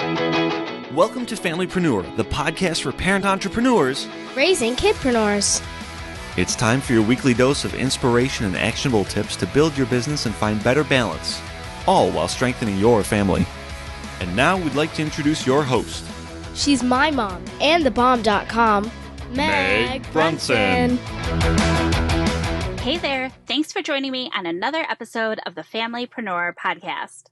Welcome to Familypreneur, the podcast for parent entrepreneurs raising kidpreneurs. It's time for your weekly dose of inspiration and actionable tips to build your business and find better balance, all while strengthening your family. And now we'd like to introduce your host. She's my mom and thebomb.com, Meg Brunson. Hey there, thanks for joining me on another episode of the Familypreneur podcast.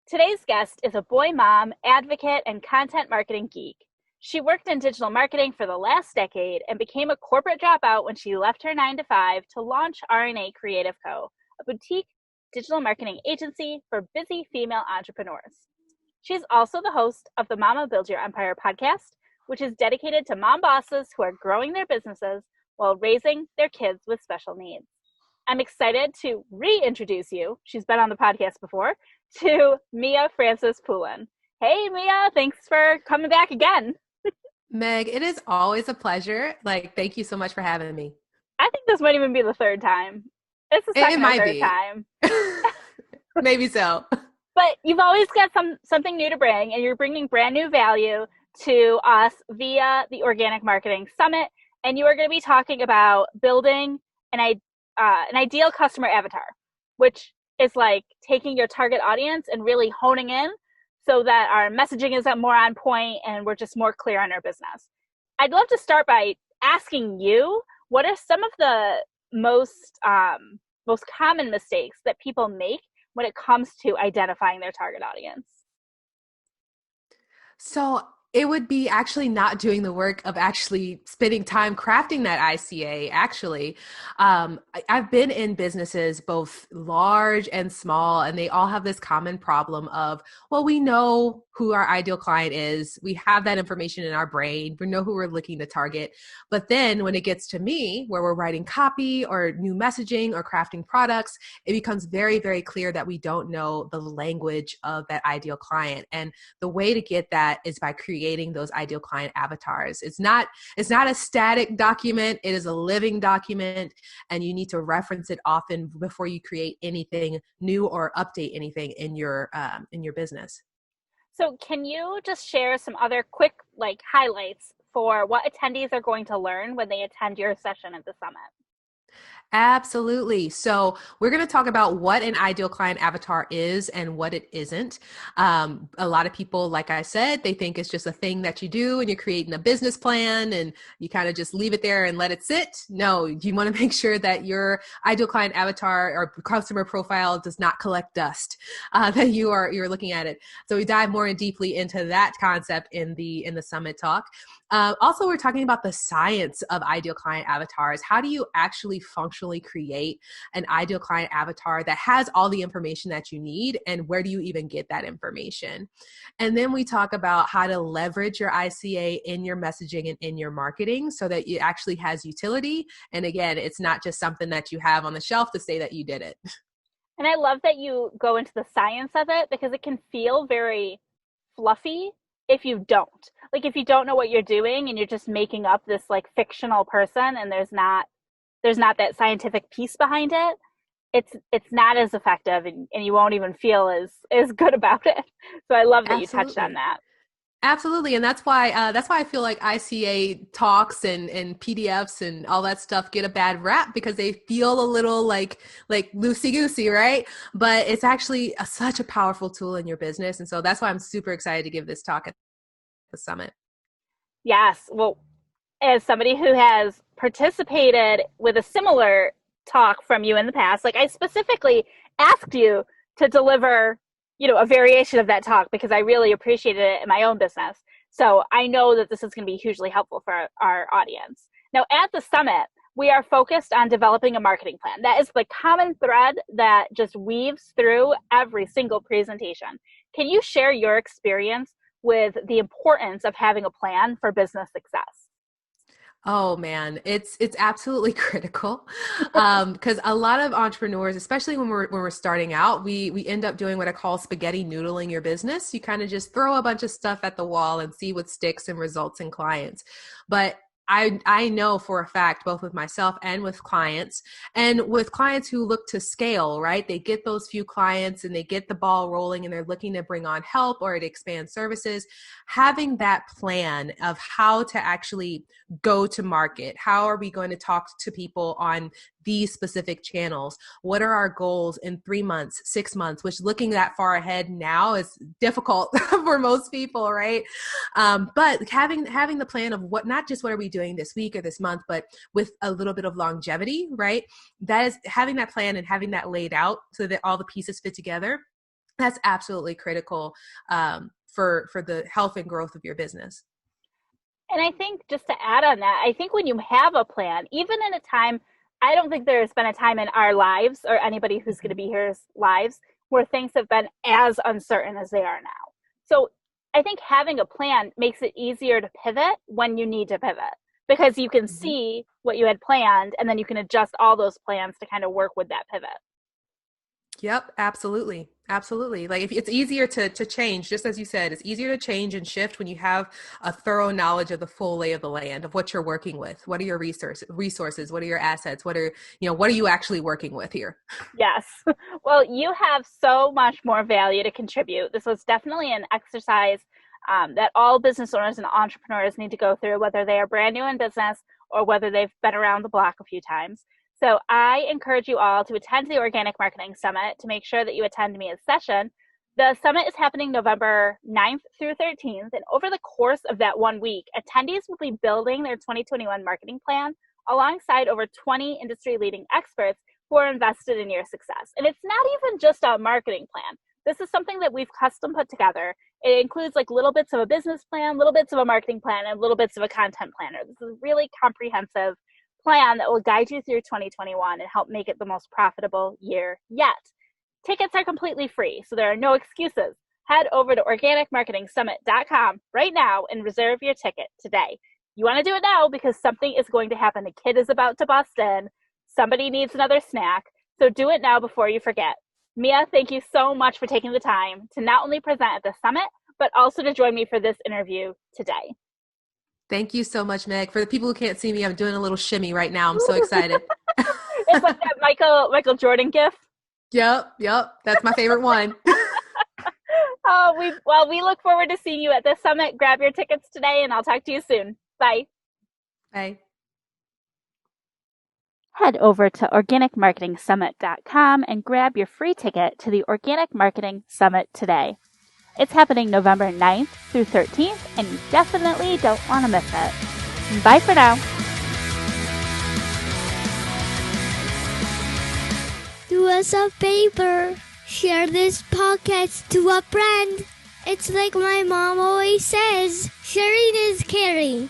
Today's guest is a boy mom, advocate, and content marketing geek. She worked in digital marketing for the last decade and became a corporate dropout when she left her 9-to-5 to launch RNA Creative Co., a boutique digital marketing agency for busy female entrepreneurs. She's also the host of the Mama Build Your Empire podcast, which is dedicated to mom bosses who are growing their businesses while raising their kids with special needs. I'm excited to reintroduce you, she's been on the podcast before, to Mia Francis-Poulin. Hey, Mia, thanks for coming back again. Meg, it is always a pleasure. Thank you so much for having me. I think this might even be the third time. It's the second or third time. Maybe so. But you've always got something new to bring, and you're bringing brand new value to us via the Organic Marketing Summit. And you are going to be talking about building an ideal customer avatar, which is like taking your target audience and really honing in so that our messaging is more on point and we're just more clear on our business. I'd love to start by asking you, what are some of the most common mistakes that people make when it comes to identifying their target audience? So it would be actually not doing the work of actually spending time crafting that ICA. Actually, I've been in businesses both large and small, and they all have this common problem of, well, we know who our ideal client is. We have that information in our brain. We know who we're looking to target. But then when it gets to me, where we're writing copy or new messaging or crafting products, it becomes very, very clear that we don't know the language of that ideal client. And the way to get that is by creating those ideal client avatars. It's not a static document. It is a living document, and you need to reference it often before you create anything new or update anything in your business. So can you just share some other quick highlights for what attendees are going to learn when they attend your session at the summit? Absolutely. So we're going to talk about what an ideal client avatar is and what it isn't. A lot of people, like I said, they think it's just a thing that you do and you're creating a business plan and you kind of just leave it there and let it sit. No, you want to make sure that your ideal client avatar or customer profile does not collect dust, that you're looking at it. So we dive more deeply into that concept in the summit talk. Also, we're talking about the science of ideal client avatars. How do you actually functionally create an ideal client avatar that has all the information that you need, and where do you even get that information? And then we talk about how to leverage your ICA in your messaging and in your marketing so that it actually has utility. And again, it's not just something that you have on the shelf to say that you did it. And I love that you go into the science of it, because it can feel very fluffy if you don't. If you don't know what you're doing and you're just making up this fictional person and there's not that scientific piece behind it, it's not as effective, and you won't even feel as good about it. So I love that you touched on that. Absolutely. And that's why I feel like ICA talks and PDFs and all that stuff get a bad rap, because they feel a little like loosey-goosey, right? But it's actually such a powerful tool in your business. And so that's why I'm super excited to give this talk at the summit. Yes. Well, as somebody who has participated with a similar talk from you in the past, I specifically asked you to deliver a variation of that talk because I really appreciated it in my own business. So I know that this is going to be hugely helpful for our audience. Now, at the summit, we are focused on developing a marketing plan. That is the common thread that just weaves through every single presentation. Can you share your experience with the importance of having a plan for business success? Oh man, it's absolutely critical, because a lot of entrepreneurs, especially when we're starting out, we end up doing what I call spaghetti noodling your business. You kind of just throw a bunch of stuff at the wall and see what sticks and results in clients. But I know for a fact, both with myself and with clients who look to scale, right? They get those few clients and they get the ball rolling and they're looking to bring on help or to expand services. Having that plan of how to actually go to market. How are we going to talk to people on these specific channels? What are our goals in 3 months, 6 months, which looking that far ahead now is difficult for most people, right? But having the plan of not just what are we doing this week or this month, but with a little bit of longevity, right? That is having that plan and having that laid out so that all the pieces fit together. That's absolutely critical for the health and growth of your business. And I think just to add on that, I think when you have a plan, even in a time, I don't think there's been a time in our lives or anybody who's going to be here's lives where things have been as uncertain as they are now. So I think having a plan makes it easier to pivot when you need to pivot because you can see what you had planned and then you can adjust all those plans to kind of work with that pivot. Yep, absolutely. Absolutely. Like if it's easier to change, just as you said, it's easier to change and shift when you have a thorough knowledge of the full lay of the land of what you're working with. What are your resources? What are your assets? What are you actually working with here? Yes. Well, you have so much more value to contribute. This was definitely an exercise that all business owners and entrepreneurs need to go through, whether they are brand new in business or whether they've been around the block a few times. So I encourage you all to attend the Organic Marketing Summit to make sure that you attend Mia's session. The summit is happening November 9th through 13th. And over the course of that 1 week, attendees will be building their 2021 marketing plan alongside over 20 industry-leading experts who are invested in your success. And it's not even just a marketing plan. This is something that we've custom put together. It includes like little bits of a business plan, little bits of a marketing plan, and little bits of a content planner. This is really comprehensive plan that will guide you through 2021 and help make it the most profitable year yet. Tickets are completely free, so there are no excuses. Head over to organicmarketingsummit.com right now and reserve your ticket today. You want to do it now because something is going to happen. The kid is about to bust in. Somebody needs another snack. So do it now before you forget. Mia, thank you so much for taking the time to not only present at the summit, but also to join me for this interview today. Thank you so much, Meg. For the people who can't see me, I'm doing a little shimmy right now. I'm so excited. It's like that Michael Jordan gif. Yep. That's my favorite one. We look forward to seeing you at this summit. Grab your tickets today, and I'll talk to you soon. Bye. Bye. Head over to organicmarketingsummit.com and grab your free ticket to the Organic Marketing Summit today. It's happening November 9th through 13th, and you definitely don't want to miss it. Bye for now. Do us a favor. Share this podcast to a friend. It's like my mom always says, sharing is caring.